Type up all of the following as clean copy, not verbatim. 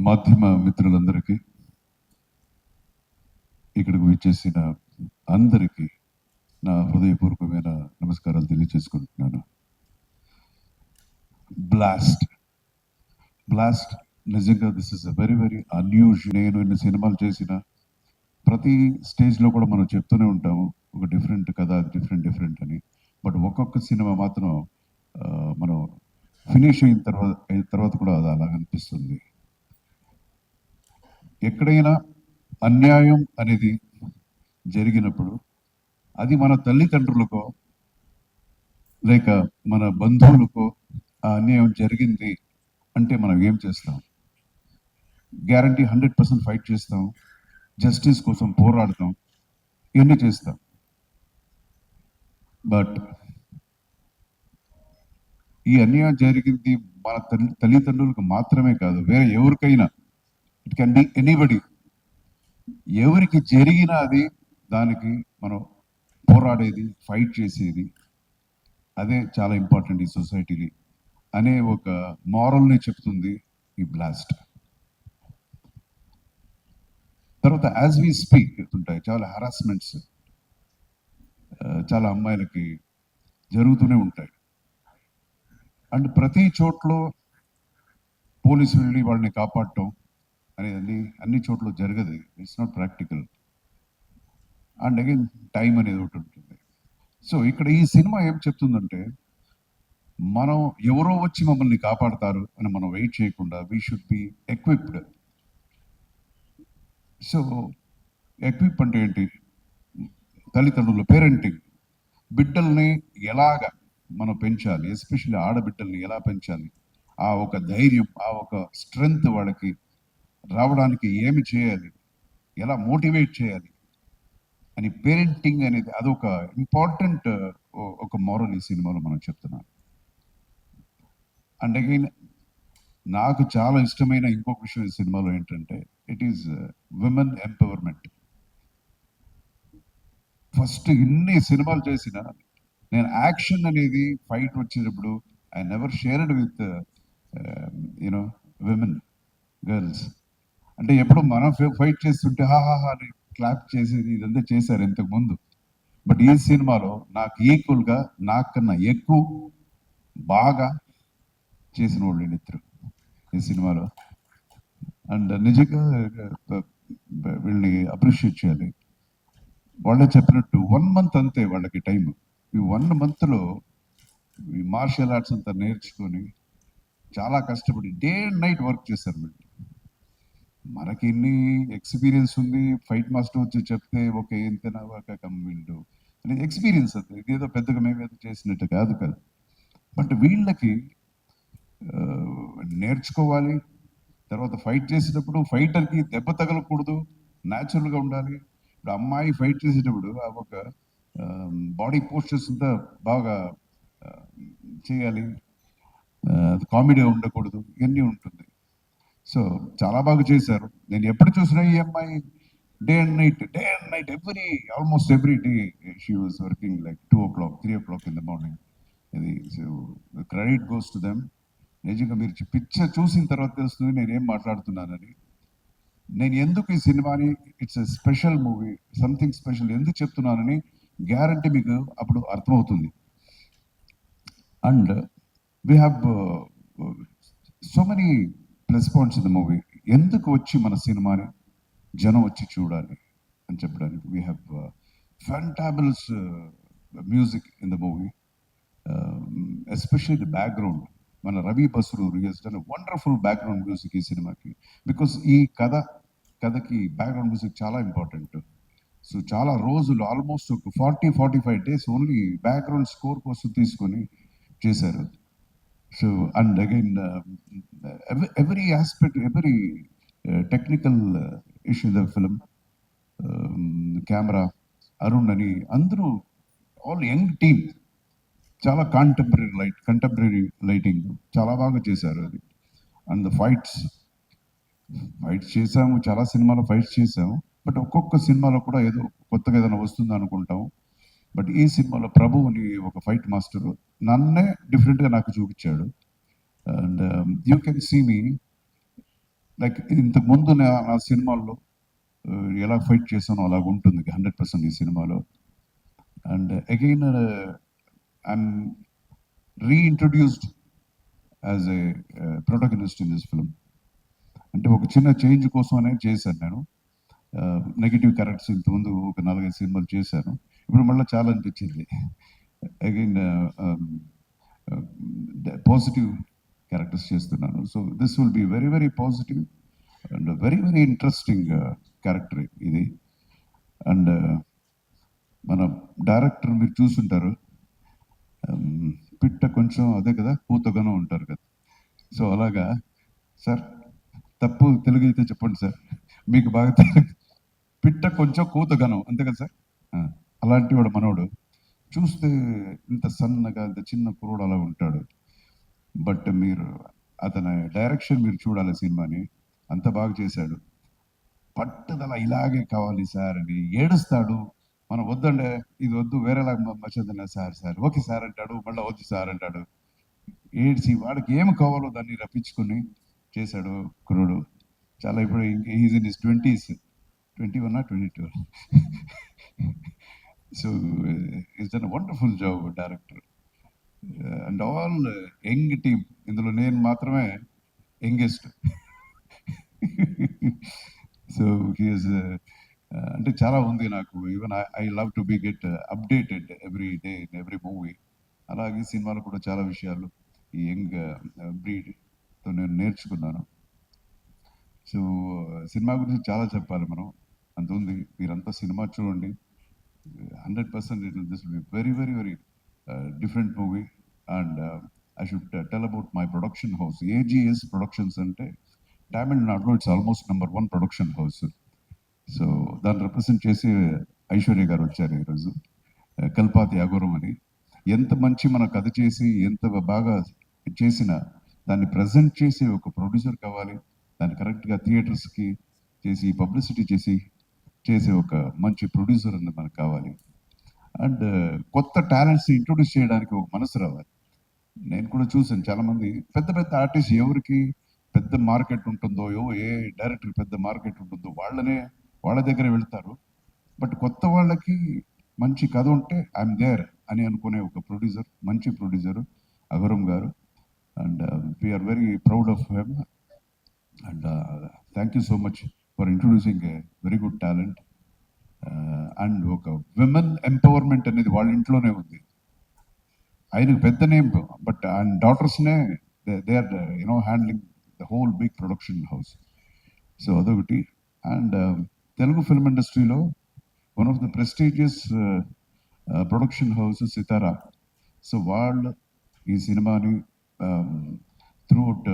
మాధ్యమ మిత్రులందరికీ, ఇక్కడికి విచ్చేసిన అందరికీ నా హృదయపూర్వకమైన నమస్కారాలు తెలియజేసుకుంటున్నాను. బ్లాస్ట్ బ్లాస్ట్ నిజంగా this is a very very unusual. నేను ఇన్ని సినిమాలు చేసిన ప్రతి స్టేజ్లో కూడా మనం చెప్తూనే ఉంటాము, ఒక డిఫరెంట్ కథ, డిఫరెంట్ అని. బట్ ఒక్కొక్క సినిమా మాత్రం మనం ఫినిష్ అయిన తర్వాత కూడా అది అలా అనిపిస్తుంది. ఎక్కడైనా అన్యాయం అనేది జరిగినప్పుడు అది మన తల్లిదండ్రులకో లేక మన బంధువులకో ఆ అన్యాయం జరిగింది అంటే మనం ఏం చేస్తాం? గ్యారంటీ 100% ఫైట్ చేస్తాం, జస్టిస్ కోసం పోరాడతాం, ఇవన్నీ చేస్తాం. బట్ ఈ అన్యాయం జరిగింది మన తల్లిదండ్రులకు మాత్రమే కాదు, వేరే ఎవరికైనా, ఇట్ కెన్ బి ఎనీబడి. ఎవరికి జరిగినా అది దానికి మనం పోరాడేది, ఫైట్ చేసేది, అదే చాలా ఇంపార్టెంట్ ఈ సొసైటీని అనే ఒక మారల్ని చెప్తుంది ఈ బ్లాస్ట్. తర్వాత యాజ్ వి స్పీక్ ఉంటాయి చాలా హరాస్మెంట్స్, చాలా అమ్మాయిలకి జరుగుతూనే ఉంటాయి. అండ్ ప్రతి చోట్ల పోలీసు వెళ్ళి వాళ్ళని కాపాడటం అనేది అన్ని చోట్ల జరగదు. It's not practical. And again time అనేది ఒకటి ఉంటుంది. సో ఇక్కడ ఈ సినిమా ఏం చెప్తుందంటే, మనం ఎవరో వచ్చి మమ్మల్ని కాపాడతారు అని మనం వెయిట్ చేయకుండా we should be equipped. So equip అంటే ఏంటి? తల్లిదండ్రులు, పేరెంటింగ్, బిడ్డల్ని ఎలాగ మనం పెంచాలి, ఎస్పెషల్లీ ఆడబిడ్డల్ని ఎలా పెంచాలి, ఆ ఒక ధైర్యం, ఆ ఒక స్ట్రెంగ్త్ వాళ్ళకి రావడానికి ఏమి చేయాలి, ఎలా మోటివేట్ చేయాలి అని పేరెంటింగ్ అనేది అదొక ఇంపార్టెంట్ ఒక మోరల్ ఈ సినిమాలో మనం చెప్తున్నాం. అండ్ అగైన్ నాకు చాలా ఇష్టమైన ఇంకొక విషయం ఈ సినిమాలో ఏంటంటే, it is women empowerment. First ఇన్ని సినిమాలు చేసిన నేను యాక్షన్ అనేది ఫైట్ వచ్చేటప్పుడు I never shared with you know women, girls. అంటే ఎప్పుడు మనం ఫైట్ చేస్తుంటే హాహా అని క్లాప్ చేసేది, ఇదంతా చేశారు ఇంతకు ముందు. బట్ ఈ సినిమాలో నాకు ఈక్వల్గా, నాకన్నా ఎక్కువ బాగా చేసిన వాళ్ళు ఇద్దరు ఈ సినిమాలో. అండ్ నిజంగా వీళ్ళని అప్రిషియేట్ చేయాలి. వాళ్ళే చెప్పినట్టు 1 month అంతే వాళ్ళకి టైం. ఈ 1 monthలో ఈ మార్షల్ ఆర్ట్స్ అంతా నేర్చుకొని చాలా కష్టపడి డే అండ్ నైట్ వర్క్ చేశారు వీళ్ళు. మనకి ఇన్ని ఎక్స్పీరియన్స్ ఉంది, ఫైట్ మాస్టర్ వచ్చి చెప్తే ఓకే ఎంతైనా ఒక కమ్మిండు అనేది ఎక్స్పీరియన్స్. అది ఇదేదో పెద్దగా మేమేదో చేసినట్టు కాదు. బట్ వీళ్ళకి నేర్చుకోవాలి. తర్వాత ఫైట్ చేసేటప్పుడు ఫైటర్కి దెబ్బ తగలకూడదు, న్యాచురల్గా ఉండాలి. ఇప్పుడు అమ్మాయి ఫైట్ చేసేటప్పుడు ఆ ఒక బాడీ పోస్చర్స్ అంతా బాగా చేయాలి, కామెడీగా ఉండకూడదు, ఇవన్నీ ఉంటుంది. సో చాలా బాగా చేశారు. నేను ఎప్పుడు చూసినా ఈ అమ్మాయి day and night almost every day she was working like 2 o'clock 3 o'clock in the morning. ఇది క్రెడిట్ గోస్ టు దెమ్. నిజంగా మీరు పిక్చర్ చూసిన తర్వాత తెలుస్తుంది నేనేం మాట్లాడుతున్నానని. నేను ఎందుకు ఈ సినిమాని it's a special movie, something special ఎందుకు చెప్తున్నానని గ్యారంటీ మీకు అప్పుడు అర్థమవుతుంది. And we have so many plus points in the movie. ఎందుకు వచ్చి మన సినిమాని జనం వచ్చి చూడాలి అని చెప్పడానికి we have fantabulous music in the movie, especially the background. మన Ravi Basrur he has done a wonderful background music ఈ సినిమాకి. బికాస్ ఈ కథకి బ్యాక్గ్రౌండ్ మ్యూజిక్ చాలా ఇంపార్టెంట్. సో చాలా రోజులు ఆల్మోస్ట్ ఒక 40-45 days ఓన్లీ బ్యాక్గ్రౌండ్ స్కోర్ కోసం తీసుకొని చేశారు. So and again every aspect, every technical issue in the film, camera Arun అని అందరూ ఆల్ యంగ్ టీమ్, చాలా కంటెంపరీ లైటింగ్ చాలా బాగా చేశారు అది. అండ్ ద ఫైట్స్ చేసాము, చాలా సినిమాలో ఫైట్స్ చేసాము. బట్ ఒక్కొక్క సినిమాలో కూడా ఏదో కొత్తగా ఏదైనా వస్తుందో అనుకుంటాం. బట్ ఈ సినిమాలో ప్రభు అని ఒక ఫైట్ మాస్టర్ నన్నే డిఫరెంట్గా నాకు చూపించాడు. And you can see me like ఇంతకుముందు నా సినిమాల్లో ఎలా ఫైట్ చేశానో అలాగ ఉంటుంది 100% ఈ సినిమాలో. And again I'm reintroduced as a protagonist in this film. అంటే ఒక చిన్న చేంజ్ కోసమనే చేశాను నేను. నెగిటివ్ క్యారెక్టర్స్ ఇంతకుముందు ఒక 4-5 సినిమాలు చేశాను. ఇప్పుడు మళ్ళీ చాలా అనిపించింది అగైన్ పాజిటివ్ క్యారెక్టర్స్ చేస్తున్నాను. So this will be very very positive and very very interesting character ఇది. అండ్ మన డైరెక్టర్ మీరు చూసుంటారు, పిట్ట కొంచెం అదే కదా కూతగానో ఉంటారు కదా. సో అలాగా సార్, తప్పు తెలుగు అయితే చెప్పండి సార్, మీకు బాగా పిట్ట కొంచెం కూతగానం అంతే కదా సార్. అలాంటి వాడు మనోడు. చూస్తే ఇంత సన్నగా ఇంత చిన్న కుర్రోడు అలా ఉంటాడు. బట్ మీరు అతని డైరెక్షన్ మీరు చూడాలి సినిమాని, అంత బాగా చేశాడు. పట్టుదల ఇలాగే కావాలి సార్ అని ఏడుస్తాడు. మనం వద్దండే ఇది వద్దు వేరేలాగా మచ్చదన్నా సార్ సార్ ఓకే సార్ అంటాడు, మళ్ళీ వద్దు సార్ అంటాడు. ఏడ్చి వాడికి ఏమి కావాలో దాన్ని రప్పించుకొని చేశాడు కుర్రోడు. చాలా ఇప్పుడు is in his 20s, 21 or 22. So is done wonderful job director and all young team. ఇందులో నేను మాత్రమే యంగెస్ట్. సో హీఈస్ అంటే చాలా ఉంది నాకు. Even I love to be get updated every day in every movie. అలాగే సినిమాలో కూడా చాలా విషయాలు ఈ యంగ్ బ్రీడ్తో నేను నేర్చుకున్నాను. సో సినిమా గురించి చాలా చెప్పాలి మనం, అంత ఉంది. మీరంతా సినిమా చూడండి, 100% this will be very very very different movie. And I should tell about my production house. AGs productions అంటే తమిళనాడులో it's almost #1 production house. So దాన్ని రిప్రజెంట్ చేసి ఐశ్వర్య గారు వచ్చారు ఈరోజు. కల్పాతి అఘోరం అని. ఎంత మంచి మన కథ చేసి ఎంత బాగా చేసినా దాన్ని ప్రజెంట్ చేసే ఒక ప్రొడ్యూసర్ కావాలి. దాన్ని కరెక్ట్గా థియేటర్స్కి చేసి పబ్లిసిటీ చేసే ఒక మంచి ప్రొడ్యూసర్ అనేది మనకు కావాలి. అండ్ కొత్త టాలెంట్స్ ఇంట్రొడ్యూస్ చేయడానికి ఒక మనసు రావాలి. నేను కూడా చూసాను చాలామంది పెద్ద పెద్ద ఆర్టిస్ట్ ఎవరికి పెద్ద మార్కెట్ ఉంటుందో, ఏ డైరెక్టర్ పెద్ద మార్కెట్ ఉంటుందో వాళ్ళ దగ్గర వెళ్తారు. బట్ కొత్త వాళ్ళకి మంచి కథ ఉంటే ఐఎమ్ దేర్ అని అనుకునే ఒక ప్రొడ్యూసర్, మంచి ప్రొడ్యూసర్ అఘోరం గారు. And we are very proud of him. And thank you so much for introducing a very good talent. And ఒక విమెన్ ఎంపవర్మెంట్ అనేది వాళ్ళ ఇంట్లోనే ఉంది. ఆయనకు పెద్ద నేమ్, బట్ ఆయన డాటర్స్నే they are handling the whole big production house. So అదొకటి. అండ్ తెలుగు ఫిల్మ్ ఇండస్ట్రీలో one of the prestigious production house Sitara. So వాళ్ళు ఈ సినిమాని త్రూఅవుట్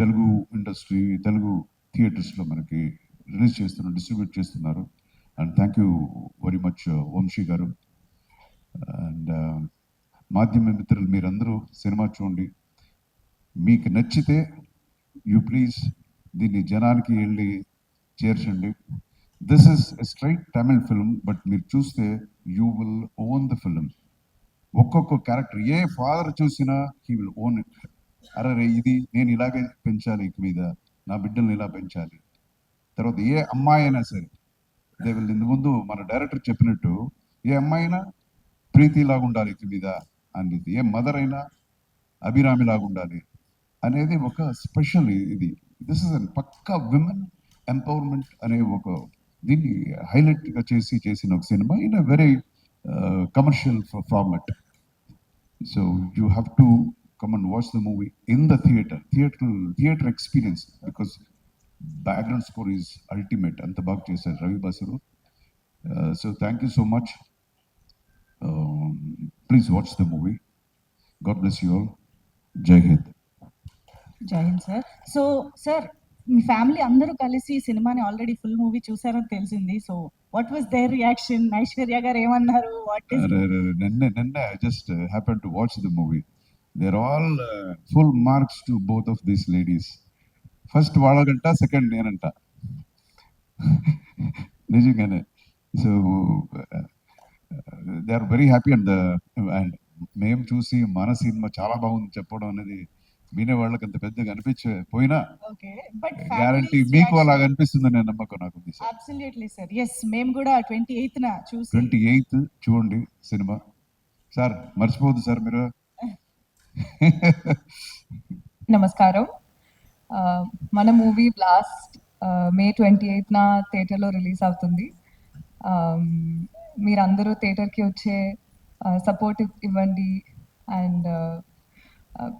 తెలుగు ఇండస్ట్రీ, తెలుగు థియేటర్స్లో మనకి రిలీజ్ చేస్తున్నారు, డిస్ట్రిబ్యూట్ చేస్తున్నారు. And thank you very much Vamsi గారు. అండ్ మాధ్యమ మిత్రులు మీరందరూ సినిమా చూడండి, మీకు నచ్చితే యూ ప్లీజ్ దీన్ని జనానికి వెళ్ళి చేర్చండి. This is a straight Tamil film, but మీరు చూస్తే you will own the film. ఒక్కొక్క క్యారెక్టర్ ఏ ఫాదర్ చూసినా హీ విల్ ఓన్ ఇట్. అరే ఇది నేను ఇలాగే పెంచాలి, ఇక మీద నా బిడ్డల్ని ఇలా పెంచాలి. తర్వాత ఏ అమ్మాయి అయినా సరే దే విల్, ఇంత ముందు మన డైరెక్టర్ చెప్పినట్టు ఏ అమ్మాయి అయినా ప్రీతిలాగా ఉండాలి ఇక మీద అనేది, ఏ మదర్ అయినా అభిరామి లాగా ఉండాలి అనేది ఒక స్పెషల్ ఇది. దిస్ ఇస్ అన్ పక్కా విమెన్ ఎంపవర్మెంట్ అనే ఒక దీన్ని హైలైట్గా చేసిన ఒక cinema in a very commercial format. So you have to come and watch the movie in the theater experience, because background score is ultimate. Anta baga chesaru Ravi Basaru. So thank you so much. Please watch the movie. God bless you all. Jai Hind. Jai Hind sir. So sir, మీ family అందరూ కలిసి ఈ సినిమాని already full movie చూసారని తెలిసింది. So what was their reaction? Aishwarya గారు ఏమన్నారు? నిన్నే I just happened to watch the movie. They're all full marks to both of these ladies. First వాళ్ళగంట, సెకండ్ నేనంట. నిజంగానే. So they are very happy. And మేము చూసి మన సినిమా చాలా బాగుంది చెప్పడం అనేది వినే వాళ్ళకి అంత పెద్దగా అనిపించే పోయినా ఓకే. బట్ గ్యారంటీ ఫ్యామిలీస్ మీకు రియాక్షన్ అలాగ అనిపిస్తుందనే నమ్మకం నాకు ఉంది సార్. Absolutely sir. యెస్. మేము కూడా 28న చూసి 28th చూడండి సినిమా. సార్ మర్చిపోవద్దు సార్ మీరు. నమస్కారం. మన మూవీ బ్లాస్ట్ మే 28న థియేటర్లో రిలీజ్ అవుతుంది. మీరందరూ థియేటర్కి వచ్చే సపోర్ట్ ఇవ్వండి అండ్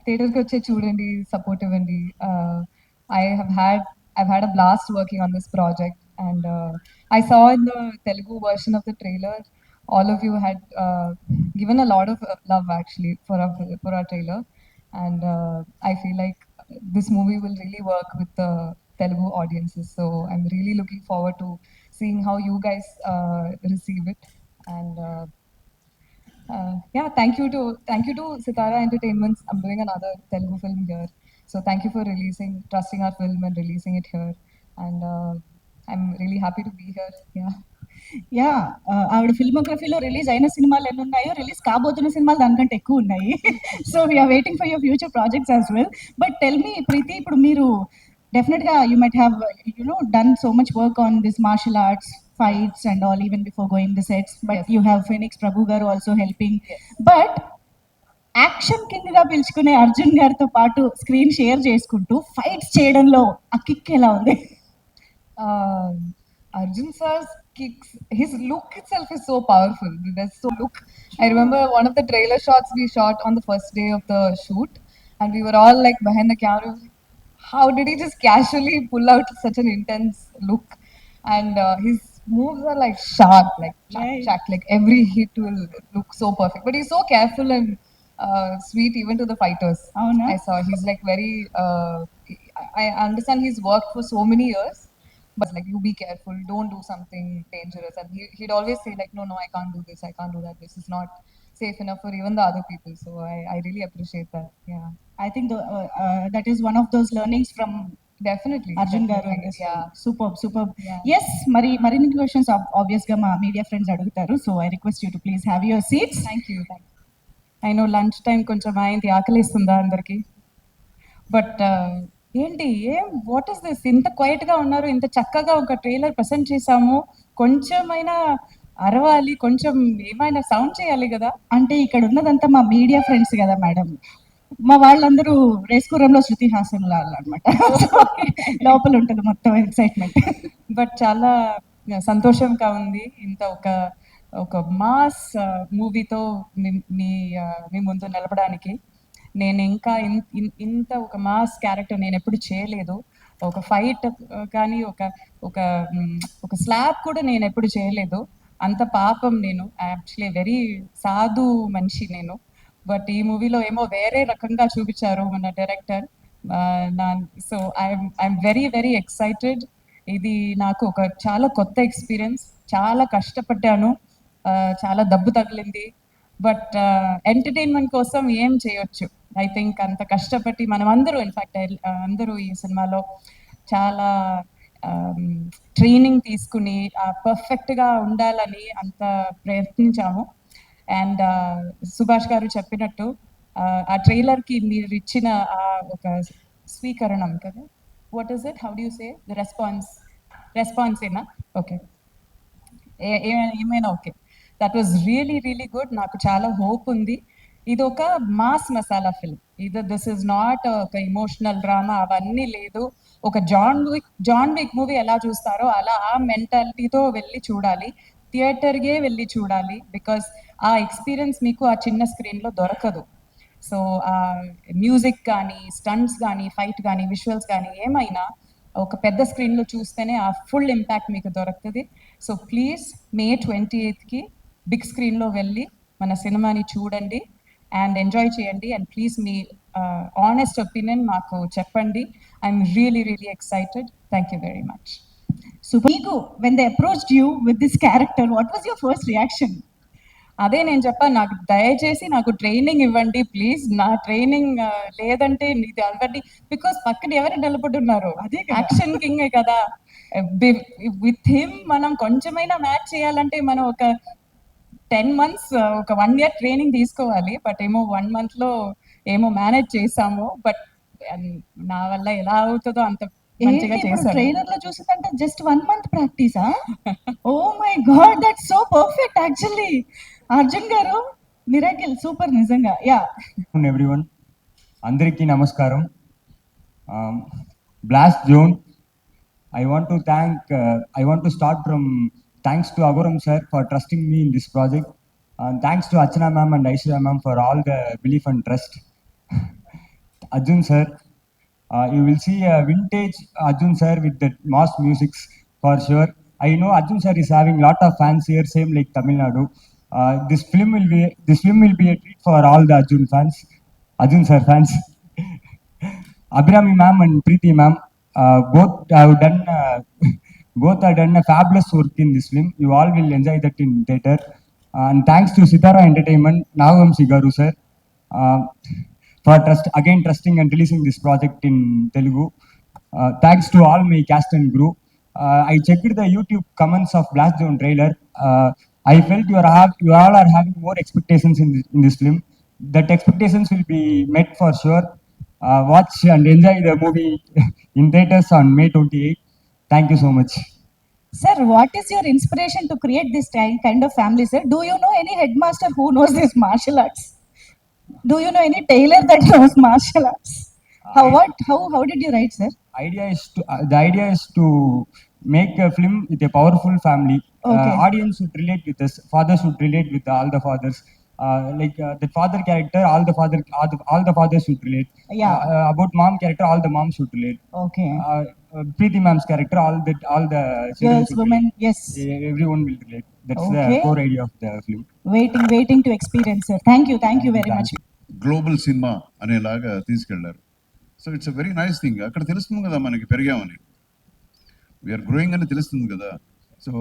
థియేటర్కి వచ్చే చూడండి, సపోర్ట్ ఇవ్వండి. I've had a blast working on this project and I saw in the Telugu version of the trailer all of you had given a lot of love actually for our trailer and I feel like this movie will really work with the Telugu audiences. So I'm really looking forward to seeing how you guys receive it. And yeah, thank you to Sitara Entertainments. I'm doing another Telugu film here. So thank you for trusting our film and releasing it here. And I'm really happy to be here. Yeah. Yeah ఆవిడ ఫిల్మోగ్రఫీలో release అయిన సినిమాలు ఎన్ని ఉన్నాయో release కాబోతున్న సినిమాలు దానికంటే ఎక్కువ ఉన్నాయి. So we are waiting for your future projects as well. But tell me Preethi, ఇప్పుడు మీరు డెఫినెట్గా you might have done so much work on this martial arts fights and all even before going the sets, but you have Phoenix Prabhu గారు also helping. But action king గా పిలుచుకునే అర్జున్ గారితో పాటు screen share చేసుకుంటూ fights చేయడంలో ఆ kick ఎలా ఉంది? Arjun sir's kicks, his look itself is so powerful. There's so look. I remember one of the trailer shots we shot on the first day of the shoot, and we were all like behind the camera. How did he just casually pull out such an intense look? And his moves are like sharp, like Right. chack. Like every hit will look so perfect. But he's so careful and sweet even to the fighters. Oh, no? I saw he's like very. I understand he's worked for so many years, but like you be careful, don't do something dangerous. And he'd always say like, no, I can't do this, I can't do that. This is not safe enough for even the other people. So I really appreciate that. Yeah, I think that is one of those learnings from definitely. Arjun గారు. Yeah. Super. Yeah. Yes, మరిన్ని questions obvious గా మా media friends అడుగుతారు. So I request you to please have your seats. Thank you. I know lunch time కొంచెం అయింది, ఆకలిస్తుందా అందరికి? But ఏంటి what is this, ఇంత క్వైట్గా ఉన్నారు, ఇంత చక్కగా ఒక ట్రైలర్ ప్రజెంట్ చేసాము, కొంచెమైనా అరవాలి, కొంచెం ఏమైనా సౌండ్ చేయాలి కదా. అంటే ఇక్కడ ఉన్నదంతా మా మీడియా ఫ్రెండ్స్ కదా మేడం, మా వాళ్ళందరూ రేస్కురంలో శృతి హాసన్ లాగా అనమాట. లోపల ఉంటుంది మొత్తం ఎక్సైట్మెంట్. బట్ చాలా సంతోషంగా ఉంది ఇంత ఒక మాస్ మూవీతో మీ ముందు నిలబడానికి. నేను ఇంకా ఇంత ఒక మాస్ క్యారెక్టర్ నేను ఎప్పుడు చేయలేదు. ఒక ఫైట్ కానీ ఒక స్లాబ్ కూడా నేను ఎప్పుడు చేయలేదు. అంత పాపం నేను, యాక్చువల్లీ వెరీ సాధు మనిషి నేను. బట్ ఈ మూవీలో ఏమో వేరే రకంగా చూపించారు మన director. So I'm very very excited. ఇది నాకు ఒక చాలా కొత్త ఎక్స్పీరియన్స్, చాలా కష్టపడ్డాను, చాలా దెబ్బ తగిలింది. బట్ ఎంటర్టైన్మెంట్ కోసం ఏం చేయొచ్చు. ఐ థింక్ అంత కష్టపడి మనం అందరూ, ఇన్ఫ్యాక్ట్ అందరూ ఈ సినిమాలో చాలా ట్రైనింగ్ తీసుకుని పర్ఫెక్ట్గా ఉండాలని అంత ప్రయత్నించాము. అండ్ సుభాష్ గారు చెప్పినట్టు ఆ ట్రైలర్కి మీరు ఇచ్చిన ఒక స్వీకరణం కదా, what is it, how do you say, the response ఏనా? ఓకే, ఏమైనా okay, that was really really good. నాకు చాలా హోప్ ఉంది. ఇది ఒక mass masala film. This is not ఒక ఇమోషనల్ డ్రామా, అవన్నీ లేదు. ఒక జాన్ విక్ మూవీ ఎలా చూస్తారో అలా ఆ మెంటాలిటీతో వెళ్ళి చూడాలి, థియేటర్కే వెళ్ళి చూడాలి. బికాస్ ఆ ఎక్స్పీరియన్స్ మీకు ఆ చిన్న స్క్రీన్లో దొరకదు. సో ఆ మ్యూజిక్ కానీ, స్టంట్స్ కానీ, ఫైట్ కానీ, విజువల్స్ కానీ ఏమైనా ఒక పెద్ద స్క్రీన్లో చూస్తేనే ఆ ఫుల్ ఇంపాక్ట్ మీకు దొరుకుతుంది. సో ప్లీజ్ మే 28కి బిగ్ స్క్రీన్లో వెళ్ళి మన సినిమాని చూడండి అండ్ ఎంజాయ్ చేయండి. And please me honest opinion మాకు చెప్పండి. I'm really really excited. Thank you very much. So మీకు when they approached you with this character, what was your first reaction? అదే నేను చెప్పాను, నాకు దయచేసి నాకు ట్రైనింగ్ ఇవ్వండి ప్లీజ్. నా ట్రైనింగ్ లేదంటే ఇది ఆల్రెడీ, బికాస్ పక్కన ఎవరు నిలబడున్నారు, అదే కదా. యాక్షన్ కింగే కదా. విత్ హిమ్ మనం కొంచెమైనా మ్యాచ్ చేయాలంటే మనం ఒక 10 months, ఒక 1 year ట్రైనింగ్ తీసుకోవాలి. బట్ ఏమో 1 monthలో ఏమో మేనేజ్ చేసాము. బట్ నా వల్ల ఎలా అవుతుందో అంత మంచిగా ఏంటి ఇప్పుడు చేశాను. ట్రైలర్ లో చూసిందంటే జస్ట్ 1 మంత్ ప్రాక్టీసా? Oh my god, that's so perfect actually. Arjun గారు మిరాకిల్, సూపర్ నిజంగా. యా, ఎవ్రీవన్, అందరికీ నమస్కారం. Blast zone, I want to start from thanks to Agoram sir for trusting me in this project, and thanks to Achana ma'am and Aishwarya ma'am for all the belief and trust. Arjun sir, you will see a vintage Arjun sir with the mass musics for sure. I know Arjun sir is having lot of fans here, same like Tamil Nadu. This film will be a treat for all the Arjun sir fans. Abhirami ma'am and Preeti ma'am, both have done a fabulous work in this film. You all will enjoy that in theater. And thanks to Sitara Entertainment, Nagavamsi Garu sir, for trusting and releasing this project in Telugu. Thanks to all my cast and crew. I checked the YouTube comments of Blast Zone trailer. I felt you all are having more expectations in this film. That expectations will be met for sure. Watch and enjoy the movie in theaters on May 28. Thank you so much. sir, what is your inspiration to create this kind of family, sir? Do you know any headmaster who knows this martial arts? Do you know any tailor that knows martial arts? How did you write, sir? The idea is to make a film with a powerful family. Okay. Audience should relate with us. Fathers should relate with all the fathers. The father character, all the fathers should relate. Yeah. About mom character, all the moms should relate. Okay. Preeti ma'am's character, all the children Girls, should women, relate. yes. Everyone will relate. That's Okay. the core idea of the film. Waiting to experience, sir. Thank you very much. Global cinema అనేలాగా తీసుకెళ్లారు. So it's a very nice thing. అక్కడ తెలుస్తుంది కదా మనకి పెరిగామని, we are growing అని తెలుస్తుంది కదా. So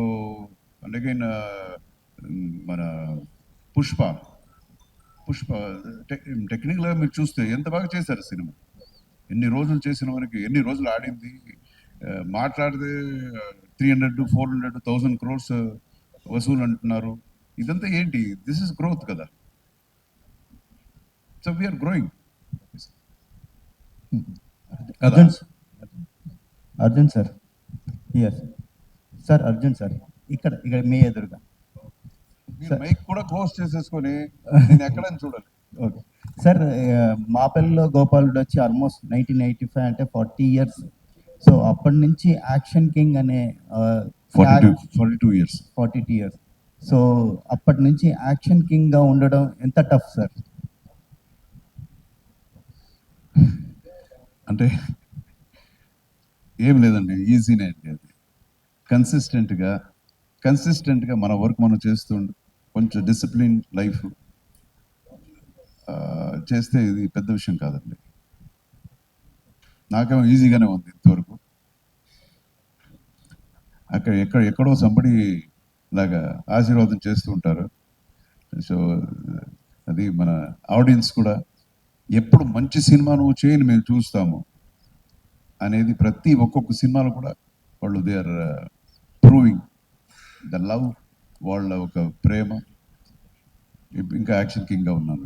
and again మన పుష్ప టెక్నికల్గా మీరు చూస్తే ఎంత బాగా చేశారు సినిమా. ఎన్ని రోజులు చేసిన మనకి, ఎన్ని రోజులు ఆడింది, మాట్లాడితే 300-400-1000 crores వసూలు అంటున్నారు. ఇదంతా ఏంటి? దిస్ ఇస్ గ్రోత్ కదా. So we're growing. Arjun sir, sir Arjun sir, ఇక్కడ మీ ఎదురుగా మైక్ కూడా క్లోజ్ చేసేసుకొని నేను ఎక్కడని చూడాలి. ఓకే సార్, మాపల్లిలో గోపాలుడు వచ్చి ఆల్మోస్ట్ 1985 అంటే 40 years. సో అప్పటి నుంచి యాక్షన్ కింగ్ అనే 42 years. 42 years. సో అప్పటి నుంచి యాక్షన్ కింగ్గా ఉండడం ఎంత టఫ్ సార్? అంటే ఏం లేదండి, ఈజీనే అండి. అది కన్సిస్టెంట్గా మన వర్క్ మనం చేస్తుండు, కొంచెం డిసిప్లిన్ లైఫ్ చేస్తే ఇది పెద్ద విషయం కాదండి. నాకేమో ఈజీగానే ఉంది ఇంతవరకు. ఎక్కడో సంబడి లాగా ఆశీర్వాదం చేస్తూ ఉంటారు. సో అది మన ఆడియన్స్ కూడా ఎప్పుడు మంచి సినిమా నువ్వు చేయని మేము చూస్తాము అనేది ప్రతి ఒక్కొక్క సినిమాలో కూడా వాళ్ళు they are proving the love, వాళ్ళ ఒక ప్రేమ. ఇంకా యాక్షన్ కింగ్గా ఉన్నాను.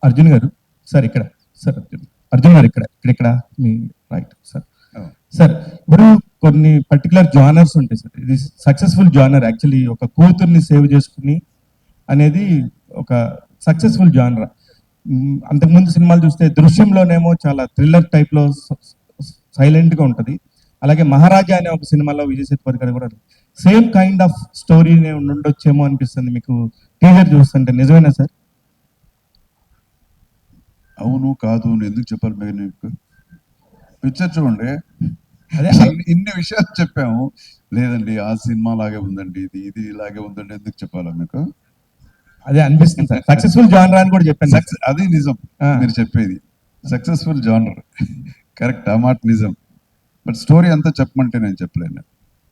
అర్జున్ గారు సార్, ఇక్కడ సార్ అర్జున్ గారు ఇక్కడ మీ రైట్ సార్. సార్, ఇప్పుడు కొన్ని పర్టికులర్ జానర్స్ ఉంటాయి సార్. ఇది సక్సెస్ఫుల్ జానర్ యాక్చువల్లీ. ఒక కూతుర్ని సేవ్ చేసుకుని అనేది ఒక సక్సెస్ఫుల్ జానర్. అంతకుముందు సినిమాలు చూస్తే దృశ్యంలోనేమో చాలా థ్రిల్లర్ టైప్లో సైలెంట్గా ఉంటుంది. అలాగే మహారాజా అనే ఒక సినిమాలో విజయ్ సేతుపతి గారు కూడా సేమ్ కైండ్ ఆఫ్ స్టోరీనే ఉండొచ్చేమో అనిపిస్తుంది మీకు టీజర్ చూస్తుంటే. నిజమేనా సార్? అవును కాదు అని ఎందుకు చెప్పాలి మీకు? పిక్చర్ చూడండి, అదే ఇన్ని విషయాలు చెప్పాము. లేదండి ఆ సినిమా లాగే ఉందండి, ఇది ఇలాగే ఉందండి ఎందుకు చెప్పాలా మీకు? అదే అనిపిస్తుంది సార్. సక్సెస్ఫుల్ జానర్ అని కూడా చెప్పాను. అది నిజం మీరు చెప్పేది, సక్సెస్ఫుల్ జానర్ కరెక్ట్, ఆ మాట నిజం. బట్ స్టోరీ అంతా చెప్పమంటే నేను చెప్పలేను.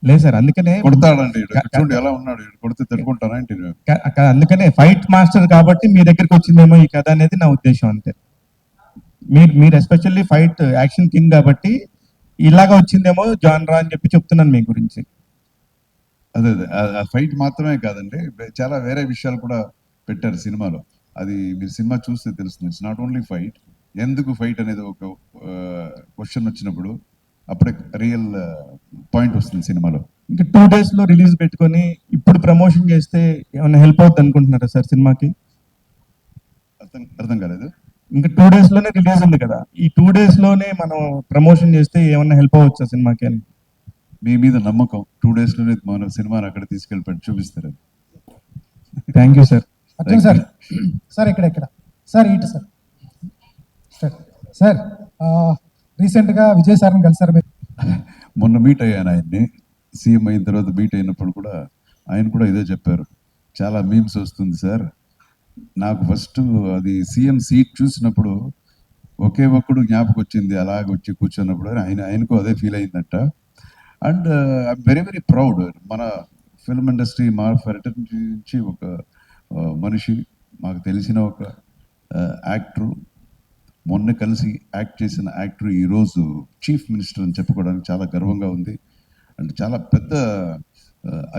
లేదు సార్, అందుకనే కొడతాడండి చూడండి ఎలా ఉన్నాడు, కొడితే తట్టుకుంటారా ఏంటి? అందుకనే ఫైట్ మాస్టర్ కాబట్టి మీ దగ్గరికి వచ్చిందేమో ఈ కథ అనేది నా ఉద్దేశం. అంతే. మీరు ఎస్పెషల్లీ ఫైట్ యాక్షన్ కింగ్ కాబట్టి ఇలాగా వచ్చిందేమో జానరా అని చెప్పి చెప్తున్నాను మీ గురించి. అదే ఆ ఫైట్ మాత్రమే కాదండి, చాలా వేరే విషయాలు కూడా పెట్టారు సినిమాలో. అది మీరు సినిమా చూస్తే తెలుస్తుంది. ఇట్స్ నాట్ ఓన్లీ ఫైట్, ఎందుకు ఫైట్ అనేది ఒక క్వశ్చన్ వచ్చినప్పుడు అప్పుడే రియల్ పాయింట్ వస్తుంది సినిమాలో. ఇంకా 2 days లో రిలీజ్ పెట్టుకొని ఇప్పుడు ప్రమోషన్ చేస్తే ఏమైనా హెల్ప్ అవుతుంది అనుకుంటున్నారా సార్ సినిమాకి? అర్థం కాలేదు. ఇంకా 2 days లోనే రిలీజ్ ఉంది కదా, ఈ 2 days లోనే మనం ప్రమోషన్ చేస్తే ఏమన్నా హెల్ప్ అవ్వచ్చా సినిమాకి అని? మీ మీద నమ్మకం 2 days లోనే మన సినిమాని అక్కడ తీసుకెళ్ళి చూపిస్తారు. Thank you sir. Arjun sir, sir ఇక్కడ సార్ ఇటు సార్ సార్ సార్ రీసెంట్గా విజయ్ సార్ని కలిసారు మీరు? మొన్న మీట్ అయ్యాను ఆయన్ని, సీఎం అయిన తర్వాత మీట్ అయినప్పుడు కూడా ఆయన కూడా ఇదే చెప్పారు. చాలా మీమ్స్ వస్తుంది సార్. నాకు ఫస్ట్ అది సీఎం సీట్ చూసినప్పుడు ఒకే ఒక్కడు జ్ఞాపకం వచ్చింది, అలాగ వచ్చి కూర్చున్నప్పుడు ఆయనకు అదే ఫీల్ అయిందంట. And I'm very very proud. మన ఫిల్మ్ ఇండస్ట్రీ మా ఫెరటరీ నుంచి ఒక మనిషి, మాకు తెలిసిన ఒక యాక్టరు, మొన్న కలిసి యాక్ట్ చేసిన యాక్టర్ ఈరోజు చీఫ్ మినిస్టర్ అని చెప్పుకోవడానికి చాలా గర్వంగా ఉంది. అండ్ చాలా పెద్ద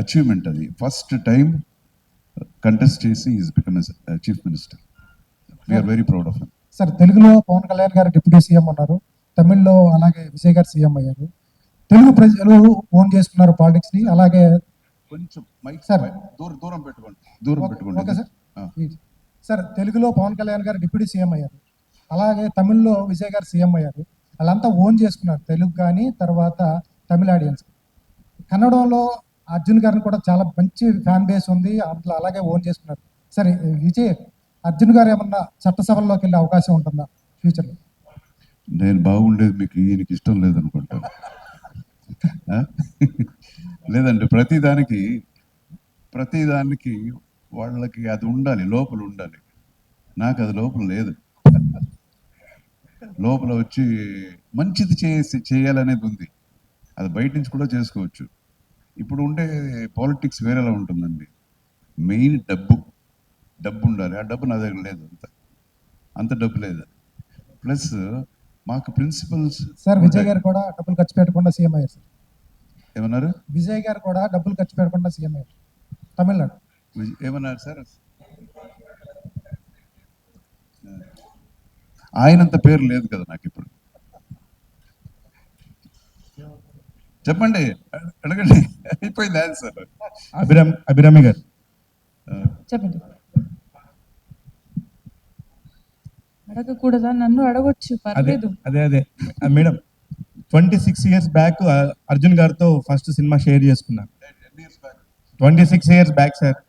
అచీవ్మెంట్ అది. ఫస్ట్ టైం కంటెస్ట్ చేసి is become chief minister. We're very proud of him. Sir తెలుగులో పవన్ కళ్యాణ్ గారు డిప్యూటీ సీఎం ఉన్నారు, తమిళ్లో అలాగే విజయ్ గారు సీఎం అయ్యారు. తెలుగు ప్రజలు ఓన్ చేసుకున్నారు పాలిటిక్స్ ని. అలాగే కొంచెం మైక్ సార్ దూరం పెట్టుకోండి, దూరం పెట్టుకోండి. Okay sir. సార్ తెలుగులో పవన్ కళ్యాణ్ గారు డిప్యూటీ సీఎం అయ్యారు, అలాగే తమిళ్లో విజయ్ గారు సీఎం అయ్యారు. వాళ్ళంతా ఓన్ చేసుకున్నారు తెలుగు కానీ, తర్వాత తమిళ ఆడియన్స్. కన్నడంలో అర్జున్ గారిని కూడా చాలా మంచి ఫ్యాన్ బేస్ ఉంది, అందులో అలాగే ఓన్ చేసుకున్నారు. సరే విజయ్, అర్జున్ గారు ఏమన్నా చట్టసభల్లోకి వెళ్ళే అవకాశం ఉంటుందా ఫ్యూచర్లో? నేను బాగుండేది మీకు ఈయనకి ఇష్టం లేదనుకుంటాను. లేదండి, ప్రతిదానికి వాళ్ళకి అది ఉండాలి, లోపల ఉండాలి. నాకు అది లోపల లేదు. లోపల వచ్చి మంచిది చేయాలనేది ఉంది. అది బయట నుంచి కూడా చేసుకోవచ్చు. ఇప్పుడు ఉండే పాలిటిక్స్ వేరేలా ఉంటుందండి. మెయిన్ డబ్బు ఉండాలి. ఆ డబ్బు నా దగ్గర లేదు, అంత డబ్బు లేదు. ప్లస్ మాకు ప్రిన్సిపల్స్. సార్ విజయ్ గారు కూడా డబ్బులు ఖర్చు పెట్టకుండా సీఎం అయ్యారు సార్. ఏమన్నారు? విజయ్ గారు కూడా డబ్బులు ఖర్చు పెట్టకుండా సీఎం అయ్యారు తమిళనాడు. ఏమన్నారు సార్? ఆయనంత పేరు లేదు కదా నాకు ఇప్పుడు. చెప్పండి, అడగండి. అయిపోయింది ఆన్సర్. అభిరామి గారు చెప్పండి. అడగకూడదా? నన్ను అడగొచ్చు, పర్లేదు. అదే మేడం, 26 years బ్యాక్ అర్జున్ గారితో ఫస్ట్ సినిమా షేర్ చేసుకున్నాను. 26 years back sir.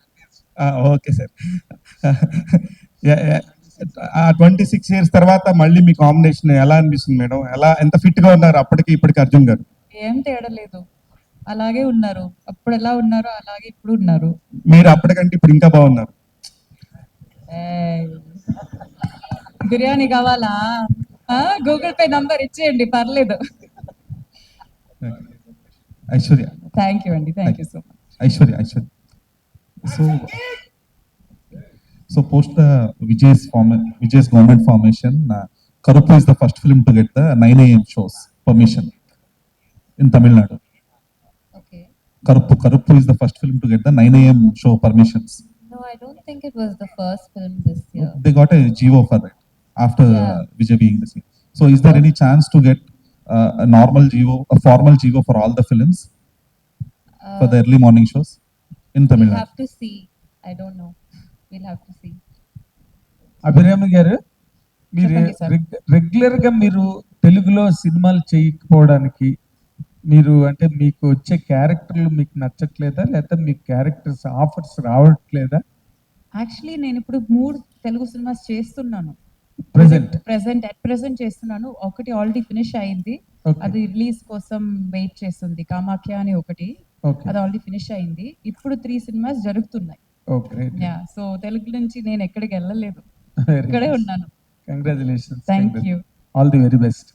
Okay sir. ఆ 26 years తర్వాత మళ్ళీ మీ కాంబినేషన్ ఎలా అనిపిస్తుంది మేడం? ఎంత ఫిట్ గా ఉన్నారు అప్పటికి ఇప్పటికి అర్జున్ గారు? ఏం తేడా లేదు, అలాగే ఉన్నారు. అప్పుడు ఎలా ఉన్నారో అలాగే ఇప్పుడు ఉన్నారు. మీరు అప్పటికంటే ఇప్పుడు ఇంకా బాగున్నారు. బిర్యానీ కావాలా? గూగుల్ పే నంబర్ ఇచ్చేయండి, పర్లేదు. ఐశ్వర్య. థ్యాంక్ యూ అండి, thank you so much. Aishwarya. So post the Vijay's government formation, Karuppu is the first film to get the 9 AM shows permission in Tamil Nadu. Okay. Karuppu is the first film to get the 9 AM show permissions. No, I don't think it was the first film this year. They got a GO for that after Vijay being the scene. So is there any chance to get a formal GO for all the films for the early morning shows in Tamil We'll Nadu? have to see. I don't know. We'll have to see. Abhirami గారు, మీరు చెప్పండి sir. Regular గా మీరు తెలుగులో సినిమాలు చేయకపోవడానికి మీరు అంటే మీకు వచ్చే క్యారెక్టర్లు మీకు నచ్చట్లేదా, లేకపోతే మీకు క్యారెక్టర్స్ ఆఫర్స్ రావట్లేదా? యాక్చువల్లీ నేను ఇప్పుడు 3 తెలుగు సినిమాస్ చేస్తున్నాను. ప్రెసెంట్ చేస్తున్నాను. ఒకటి ఆల్రెడీ ఫినిష్ అయింది, అది రిలీజ్ కోసం వెయిట్ చేస్తుంది. కామాఖ్య అని ఒకటి, అది ఆల్రెడీ ఫినిష్ అయింది. ఇప్పుడు 3 సినిమాస్ జరుగుతున్నాయి. సో తెలుగు నుంచి నేను ఎక్కడికి వెళ్ళలేదు, ఇక్కడే ఉన్నాను. Congratulations. Thank you. All the very best.